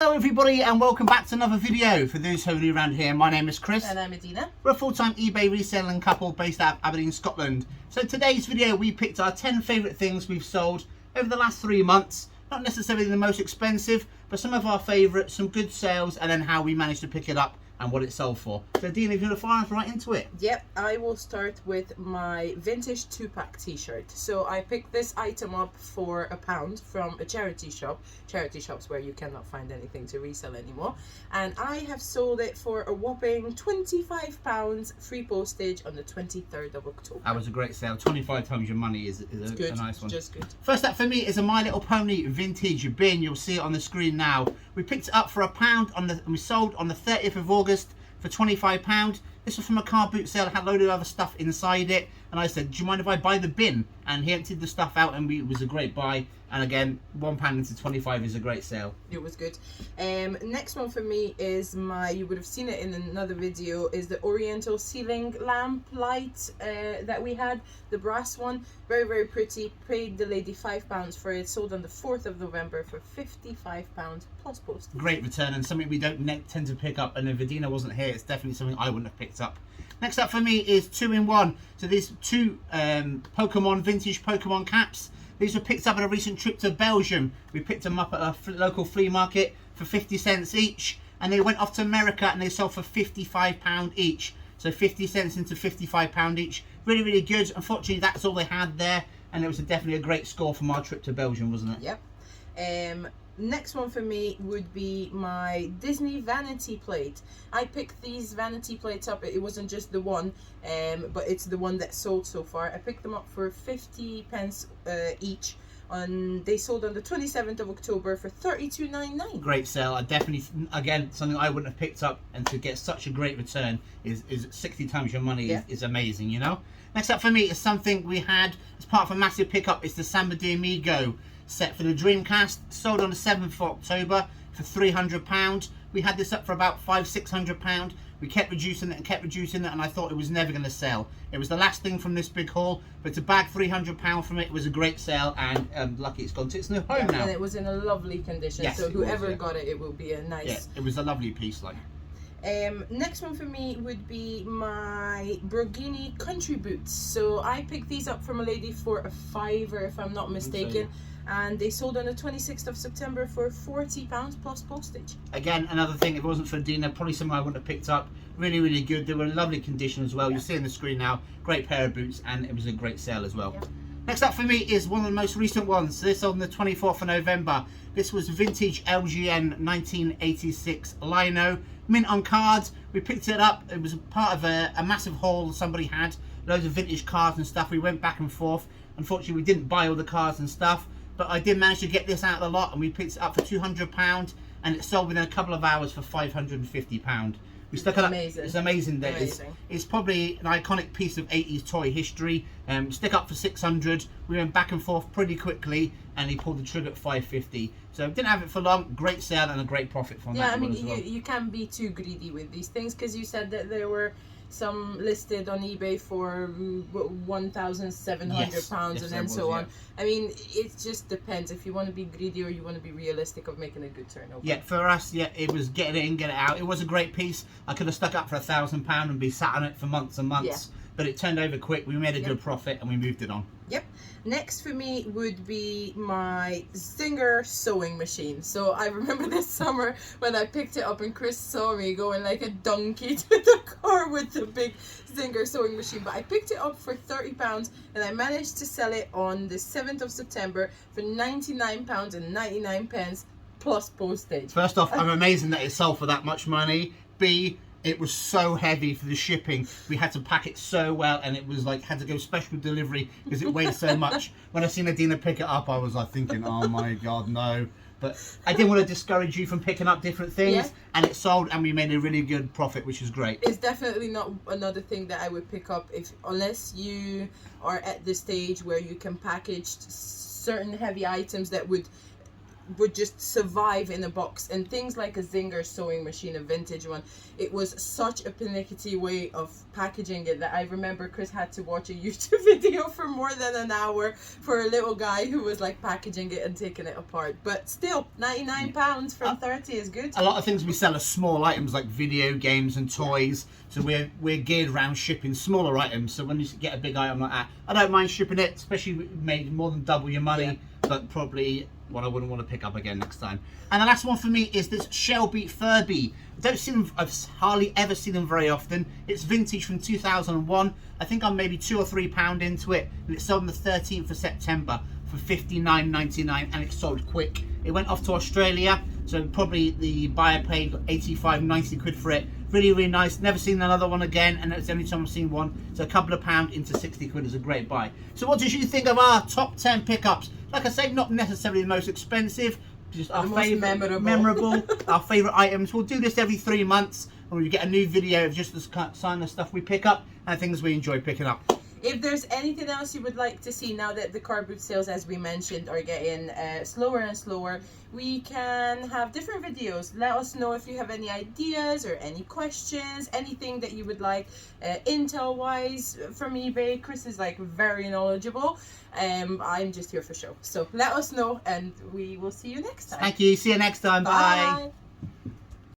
Hello everybody and welcome back to another video. For those who are new around here, my name is Chris. And I'm Medina. We're a full-time eBay reselling couple based out of Aberdeen, Scotland. So today's video we picked our 10 favourite things we've sold over the last 3 months. Not necessarily the most expensive, but some of our favourites, some good sales, and then how we managed to pick it up and what it sold for. So Dina, if you want to fire us right into it. Yep, I will start with my vintage 2-pack t-shirt. So I picked this item up for £1 from a charity shop. Charity shops where you cannot find anything to resell anymore. And I have sold it for a whopping £25, free postage on the 23rd of October. That was a great sale. 25 times your money is a nice one. Just good. First up for me is a My Little Pony vintage bin. You'll see it on the screen now. We picked it up for £1 and we sold on the 30th of August for £25. This was from a car boot sale. It had a load of other stuff inside it, and I said, do you mind if I buy the bin? And he emptied the stuff out, and it was a great buy. And again, £1 into 25 is a great sale. It was good. Next one for me is you would have seen it in another video, is the Oriental ceiling lamp light that we had, the brass one. Very, very pretty. Paid the lady £5 for it. Sold on the 4th of November for £55 plus post. Great return, and something we don't tend to pick up. And if Adina wasn't here, it's definitely something I wouldn't have picked up. Next up for me is 2-in-1. So these two vintage Pokemon caps. These were picked up at a recent trip to Belgium. We picked them up at a local flea market for 50 cents each, and they went off to America and they sold for £55 each. So 50 cents into £55 each. Really, really good. Unfortunately, that's all they had there, and it was definitely a great score from our trip to Belgium, wasn't it? Yep. Next one for me would be my Disney vanity plate. I picked these vanity plates up. It wasn't just the one, but it's the one that sold so far. I picked them up for 50 pence each. They sold on the 27th of October for £32.99. Great sale. I definitely, again, something I wouldn't have picked up, and to get such a great return is 60 times your money is amazing, you know. Next up for me is something we had as part of a massive pickup. It's the Samba de Amigo set for the Dreamcast. Sold on the 7th of October for £300. We had this up for about £500–600. We kept reducing it, and I thought it was never going to sell. It was the last thing from this big haul, but to bag £300 from it was a great sale, and lucky it's gone to its new home now. And it was in a lovely condition, yes, so whoever got it, it will be a nice... Yeah, it was a lovely piece, like. Next one for me would be my Borghini country boots. So I picked these up from a lady for a £5, if I'm not mistaken. And they sold on the 26th of September for £40 plus postage. Again, another thing, if it wasn't for Dina, probably something I wouldn't have picked up. Really, really good. They were in lovely condition as well. You see on the screen now, great pair of boots, and it was a great sale as well. Next up for me is one of the most recent ones. So this on the 24th of November. This was vintage LGN 1986 Lino, mint on cards. We picked it up. It was part of a massive haul somebody had. Loads of vintage cars and stuff. We went back and forth. Unfortunately, we didn't buy all the cars and stuff, but I did manage to get this out of the lot, and we picked it up for £200, and it sold within a couple of hours for £550. We stuck it up. It's amazing that it's probably an iconic piece of 80s toy history. Stick up for 600. We went back and forth pretty quickly, and he pulled the trigger at 550. So didn't have it for long. Great sale and a great profit from that. Yeah, I mean, you can't be too greedy with these things, because you said that there were some listed on eBay for £1,700 and then so on. I mean, it just depends if you want to be greedy or you want to be realistic of making a good turnover. Yeah, for us, it was get it in, get it out. It was a great piece. I could have stuck up for £1,000 and be sat on it for months and months. But it turned over quick. We made a good profit and we moved it on. Yep. Next for me would be my Singer sewing machine. So I remember this summer when I picked it up and Chris saw me going like a donkey to the car with the big Singer sewing machine. But I picked it up for £30 and I managed to sell it on the 7th of September for £99.99 plus postage. First off, I'm amazing that it sold for that much money. B, it was so heavy for the shipping. We had to pack it so well, and it was like had to go special delivery because it weighed so much. When I seen Adina pick it up, I was like thinking, oh my god, no. But I didn't want to discourage you from picking up different things, and it sold, and we made a really good profit, which is great. It's definitely not another thing that I would pick up unless you are at the stage where you can package certain heavy items that would would just survive in a box. And things like a Zinger sewing machine, a vintage one, it was such a pernickety way of packaging it that I remember Chris had to watch a YouTube video for more than an hour for a little guy who was like packaging it and taking it apart. But still, £99 from 30 is good. A lot of things we sell are small items like video games and toys. So we're geared around shipping smaller items. So when you get a big item like that, I don't mind shipping it, especially if you made more than double your money, but probably one I wouldn't want to pick up again next time. And the last one for me is this Shelby Furby. I don't see them, I've hardly ever seen them very often. It's vintage from 2001. I think I'm maybe £2 or £3 into it, and it sold on the 13th of September for $59.99, and it sold quick. It went off to Australia, so probably the buyer paid 85, 90 quid for it. Really, really nice. Never seen another one again, and it's the only time I've seen one. So a couple of pound into 60 quid is a great buy. So what did you think of our top 10 pickups? Like I say, not necessarily the most expensive, just our favourite, memorable, our favourite items. We'll do this every 3 months, and we get a new video of just the kind of stuff we pick up and things we enjoy picking up. If there's anything else you would like to see now that the car boot sales, as we mentioned, are getting slower and slower, we can have different videos. Let us know if you have any ideas or any questions, anything that you would like intel wise from eBay. Chris is like very knowledgeable. I'm just here for show. So let us know, and we will see you next time. Thank you. See you next time. Bye. Bye.